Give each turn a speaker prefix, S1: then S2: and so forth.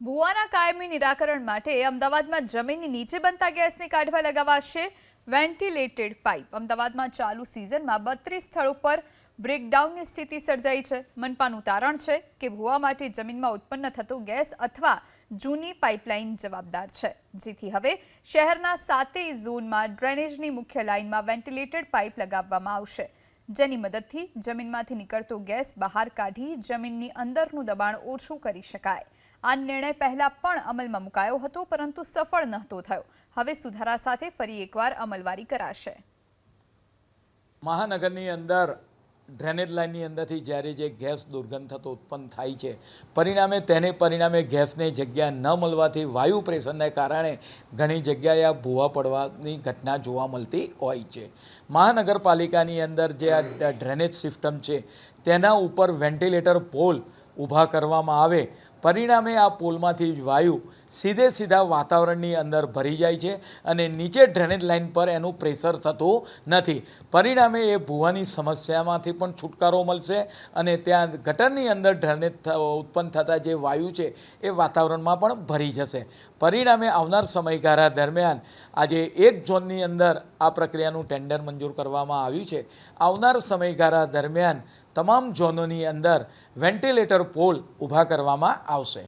S1: ભૂવાના કાયમી નિરાકરણ માટે અમદાવાદમાં જમીનની નીચે બનતા ગેસને કાઢવા લગાવાશે વેન્ટિલેટેડ પાઇપ। અમદાવાદમાં ચાલુ સિઝનમાં 32 સ્થળો પર બ્રેકડાઉનની સ્થિતિ સર્જાઈ છે। મનપાનું તારણ છે કે ભૂવા માટે જમીનમાં ઉત્પન્ન થતો ગેસ અથવા જૂની પાઇપલાઇન જવાબદાર છે, જેથી હવે શહેરના 7 ઝોનમાં ડ્રેનેજની મુખ્ય લાઇનમાં વેન્ટિલેટેડ પાઇપ લગાવવામાં આવશે, જેની મદદથી જમીનમાંથી નીકળતો ગેસ બહાર કાઢી જમીનની અંદરનું દબાણ ઓછું કરી શકાય। આ નિર્ણય પહેલા પણ અમલમાં મુકાયો હતો, પરંતુ સફળ નહોતો થયો। હવે સુધારા સાથે ફરી એકવાર અમલવારી કરાશે।
S2: મહાનગરની અંદર ડ્રેનેજ લાઇનની અંદરથી જ્યારે જે ગેસ દુર્ગંધ થતો ઉત્પન્ન થાય છે, પરિણામે ગેસને જગ્યા ન મળવાથી વાયુ પ્રેશરને કારણે ઘણી જગ્યાએ આ ભૂવા પડવાની ઘટના જોવા મળતી હોય છે। મહાનગરપાલિકાની અંદર જે આ ડ્રેનેજ સિસ્ટમ છે તેના ઉપર વેન્ટિલેટર પોલ ઊભા કરવામાં આવે, પરિણામે આ પોલમાંથી વાયુ સીધા વાતાવરણની અંદર ભરી જાય છે અને નીચે ડ્રેનેજ લાઇન પર એનું પ્રેશર થતું નથી। પરિણામે એ ભૂવાની સમસ્યામાંથી પણ છુટકારો મળશે અને ત્યાં ગટરની અંદર ડ્રેનેજ ઉત્પન્ન થતા જે વાયુ છે એ વાતાવરણમાં પણ ભરી જશે। પરિણામે આવનાર સમયગાળા દરમિયાન આજે એક ઝોનની અંદર આ પ્રક્રિયાનું ટેન્ડર મંજૂર કરવામાં આવ્યું છે। આવનાર સમયગાળા દરમિયાન તમામ ઝોનોની અંદર વેન્ટિલેટર પોલ ઊભા કરવામાં આવશે।